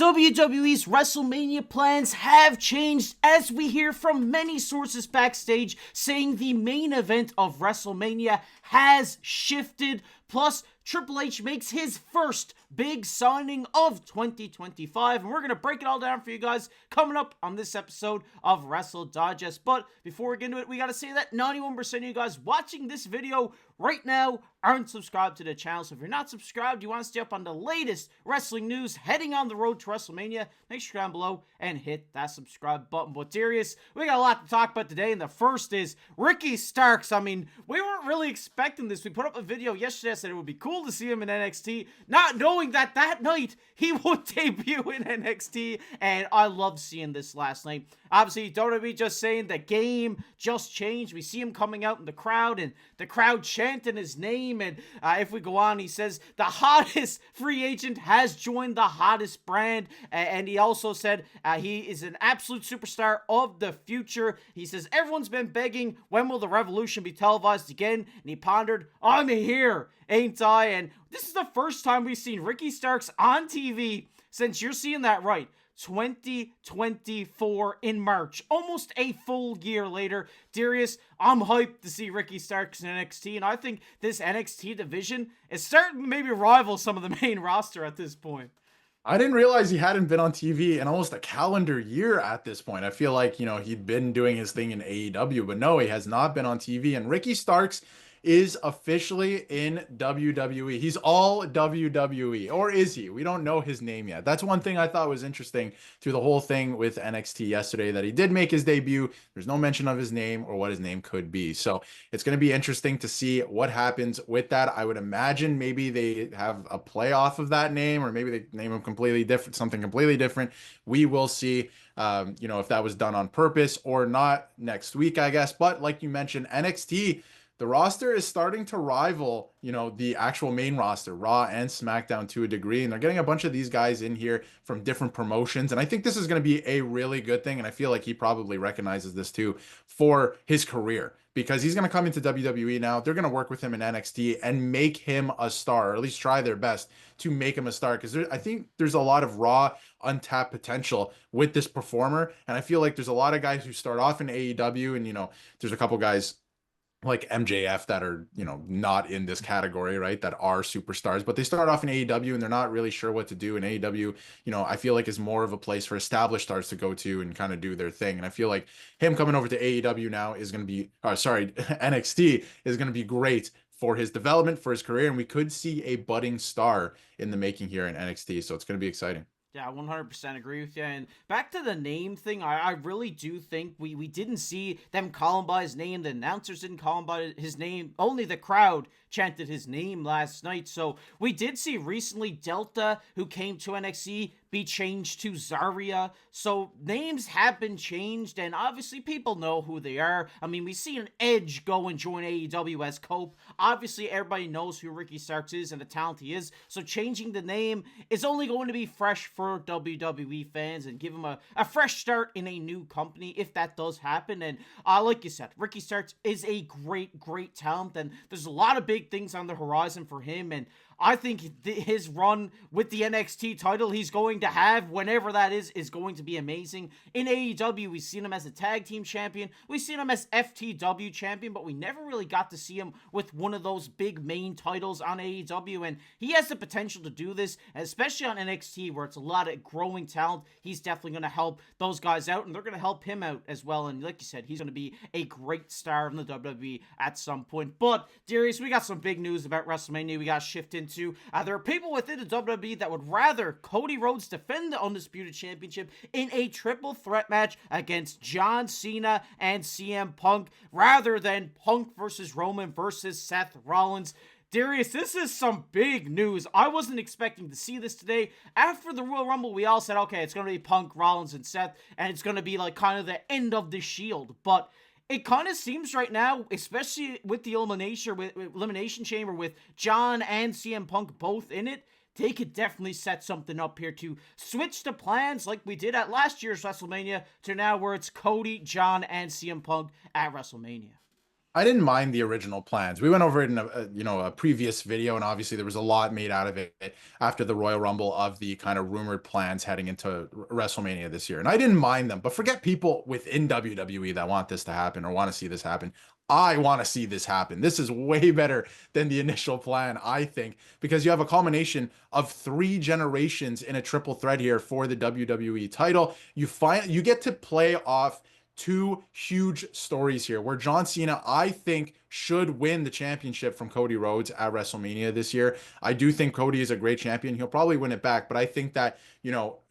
WWE's WrestleMania plans have changed as we hear from many sources backstage saying the main event of WrestleMania has shifted. Plus, Triple H makes his first big signing of 2025, and we're going to break it all down for you guys coming up on this episode of Wrestle Digest. But before we get into it, we got to say that 91% of you guys watching this video right now aren't subscribed to the channel. So if you're not subscribed, you want to stay up on the latest wrestling news heading on the road to WrestleMania, make sure you're down below and hit that subscribe button. But Darius, we got a lot to talk about today, and the first is Ricky Starks. I mean, we weren't really expecting this. We put up a video yesterday, I said it would be cool to see him in NXT, not knowing that night he would debut in NXT, and I loved seeing this last night. Obviously, WWE just saying the game just changed. We see him coming out in the crowd, and the crowd chanting his name, and if we go on, he says the hottest free agent has joined the hottest brand, and he also said he is an absolute superstar of the future. He says everyone's been begging, when will the Revolution be televised again? And he pondered, I'm here, ain't I? And this is the first time we've seen Ricky Starks on TV since, you're seeing that right, 2024 in March, almost a full year later. Darius, I'm hyped to see Ricky Starks in NXT, and I think this NXT division is starting to maybe rival some of the main roster at this point. I didn't realize he hadn't been on TV in almost a calendar year at this point. I feel like, he'd been doing his thing in AEW, but no, he has not been on TV. And Ricky Starks is officially in WWE. He's all WWE, or is he? We don't know his name yet. That's one thing I thought was interesting through the whole thing with NXT yesterday, that he did make his debut. There's no mention of his name or what his name could be. So it's going to be interesting to see what happens with that. I would imagine maybe they have a playoff of that name, or maybe they name him completely different, something completely different. We will see, if that was done on purpose or not next week, I guess. But like you mentioned, NXT, the roster is starting to rival, the actual main roster, Raw and SmackDown, to a degree. And they're getting a bunch of these guys in here from different promotions. And I think this is going to be a really good thing. And I feel like he probably recognizes this too for his career, because he's going to come into WWE now. They're going to work with him in NXT and make him a star, or at least try their best to make him a star. Because I think there's a lot of raw, untapped potential with this performer. And I feel like there's a lot of guys who start off in AEW, and, there's a couple guys like MJF that are, not in this category, right? That are superstars, but they start off in AEW and they're not really sure what to do. In AEW, I feel like is more of a place for established stars to go to and kind of do their thing. And I feel like him coming over to AEW now is going to be, NXT is going to be great for his development, for his career. And we could see a budding star in the making here in NXT. So it's going to be exciting. Yeah, 100% agree with you. And back to the name thing, I really do think we didn't see them call him by his name. The announcers didn't call him by his name. Only the crowd chanted his name last night. So we did see recently Delta, who came to NXT, be changed to Zarya. So names have been changed, and obviously people know who they are. I mean, we see an Edge go and join AEW as Cope. Obviously everybody knows who Ricky Starks is and the talent he is. So changing the name is only going to be fresh for WWE fans and give him a fresh start in a new company if that does happen. And like you said, Ricky Starks is a great talent, and there's a lot of big things on the horizon for him. And I think his run with the NXT title he's going to have, whenever that is going to be amazing. In AEW, we've seen him as a tag team champion. We've seen him as FTW champion, but we never really got to see him with one of those big main titles on AEW. And he has the potential to do this, especially on NXT, where it's a lot of growing talent. He's definitely going to help those guys out, and they're going to help him out as well. And like you said, he's going to be a great star in the WWE at some point. But, Darius, we got some big news about WrestleMania we got to shift into. There are people within the WWE that would rather Cody Rhodes defend the Undisputed Championship in a triple threat match against John Cena and CM Punk, rather than Punk versus Roman versus Seth Rollins. Darius, this is some big news. I wasn't expecting to see this today. After the Royal Rumble, we all said, okay, it's going to be Punk, Rollins, and Seth, and it's going to be like kind of the end of the Shield. But it kind of seems right now, especially with the Elimination Chamber with John and CM Punk both in it, they could definitely set something up here to switch the plans like we did at last year's WrestleMania to now where it's Cody, John, and CM Punk at WrestleMania. I didn't mind the original plans. We went over it in a previous video, and obviously there was a lot made out of it after the Royal Rumble of the kind of rumored plans heading into WrestleMania this year. And I didn't mind them, but forget people within WWE that want this to happen or want to see this happen. I want to see this happen. This is way better than the initial plan, I think, because you have a culmination of 3 generations in a triple threat here for the WWE title. You get to play off 2 huge stories here where John Cena, I think, should win the championship from Cody Rhodes at WrestleMania this year. I do think Cody is a great champion. He'll probably win it back, but I think that,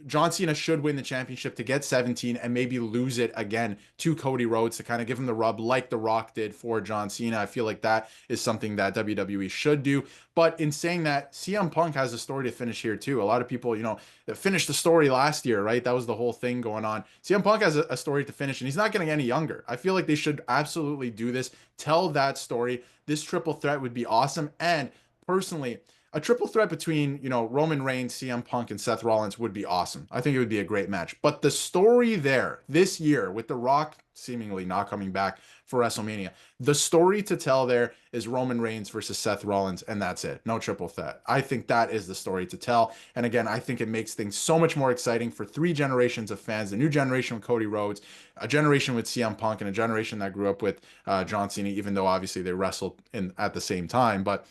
John Cena should win the championship to get 17 and maybe lose it again to Cody Rhodes to kind of give him the rub like The Rock did for John Cena. I feel like that is something that WWE should do. But in saying that, CM Punk has a story to finish here too. A lot of people, that finished the story last year, right? That was the whole thing going on. CM Punk has a story to finish, and he's not getting any younger. I feel like they should absolutely do this. Tell that story. This triple threat would be awesome. And personally, a triple threat between, Roman Reigns, CM Punk, and Seth Rollins would be awesome. I think it would be a great match. But the story there this year with The Rock seemingly not coming back for WrestleMania, the story to tell there is Roman Reigns versus Seth Rollins, and that's it. No triple threat. I think that is the story to tell. And again, I think it makes things so much more exciting for 3 generations of fans. The new generation with Cody Rhodes, a generation with CM Punk, and a generation that grew up with John Cena, even though obviously they wrestled at the same time. But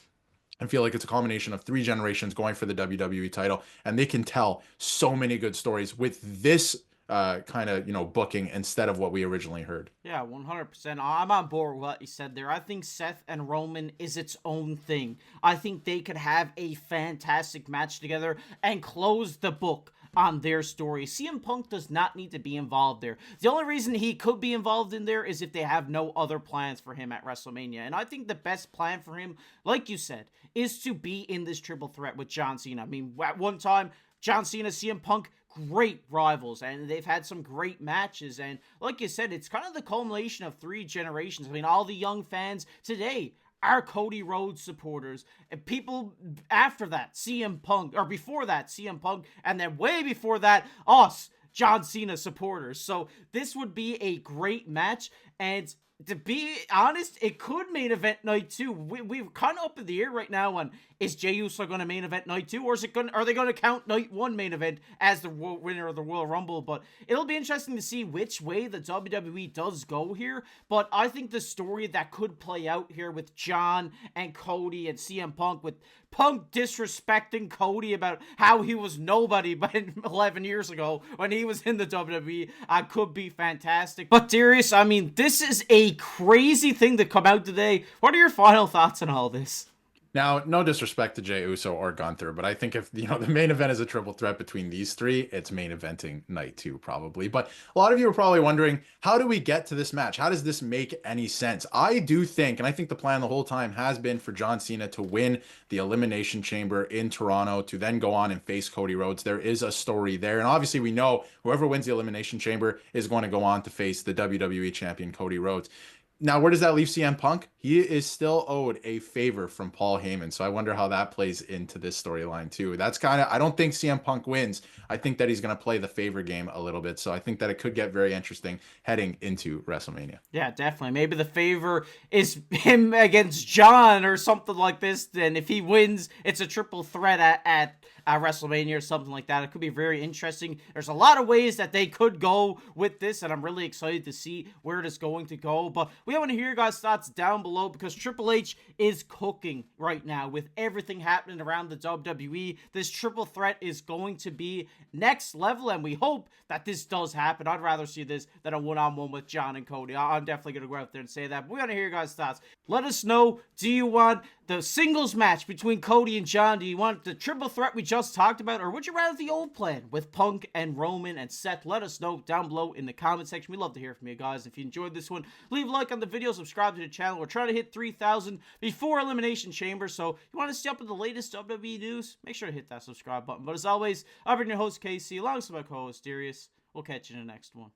I feel like it's a combination of 3 generations going for the WWE title, and they can tell so many good stories with this kind of booking instead of what we originally heard. Yeah, 100%. I'm on board with what you said there. I think Seth and Roman is its own thing. I think they could have a fantastic match together and close the book on their story. CM Punk does not need to be involved there. The only reason he could be involved in there is if they have no other plans for him at WrestleMania. And I think the best plan for him, like you said, is to be in this triple threat with John Cena. I mean, at one time, John Cena, CM Punk, great rivals, and they've had some great matches. And like you said, it's kind of the culmination of 3 generations. I mean, all the young fans today are Cody Rhodes supporters, and people after that, CM Punk, or before that, CM Punk, and then way before that, us, John Cena supporters. So this would be a great match, and to be honest, it could main event night 2. We're kind of up in the air right now on, is Jey Uso going to main event night 2, or are they going to count night 1 main event as the winner of the Royal Rumble? But it'll be interesting to see which way the WWE does go here. But I think the story that could play out here with John and Cody and CM Punk, with Punk disrespecting Cody about how he was nobody but 11 years ago when he was in the WWE, could be fantastic. But Darius, I mean, this is a crazy thing to come out today. What are your final thoughts on all this? Now, no disrespect to Jey Uso or Gunther, but I think if the main event is a triple threat between these 3, it's main eventing night 2 probably. But a lot of you are probably wondering, how do we get to this match? How does this make any sense? I do think, and I think the plan the whole time has been for John Cena to win the Elimination Chamber in Toronto, to then go on and face Cody Rhodes. There is a story there, and obviously we know whoever wins the Elimination Chamber is going to go on to face the WWE champion Cody Rhodes. Now, where does that leave CM Punk? He is still owed a favor from Paul Heyman. So I wonder how that plays into this storyline too. That's kind of, I don't think CM Punk wins. I think that he's going to play the favor game a little bit. So I think that it could get very interesting heading into WrestleMania. Yeah, definitely. Maybe the favor is him against John or something like this. Then if he wins, it's a triple threat at WrestleMania or something like that. It could be very interesting. There's a lot of ways that they could go with this, and I'm really excited to see where it is going to go. But we want to hear your guys' thoughts down below, because Triple H is cooking right now with everything happening around the WWE. This triple threat is going to be next level, and we hope that this does happen. I'd rather see this than a one-on-one with John and Cody. I'm definitely going to go out there and say that. But we want to hear your guys' thoughts. Let us know, do you want the singles match between Cody and John? Do you want the triple threat we just talked about, or would you rather the old plan with Punk and Roman and Seth? Let us know down below in the comment section. We'd love to hear from you guys. If you enjoyed this one, leave a like on the video, subscribe to the channel. We're trying to hit 3,000 before Elimination Chamber, so if you want to stay up with the latest WWE news, make sure to hit that subscribe button. But as always, I've been your host, Casey, alongside my co-host, Darius. We'll catch you in the next one.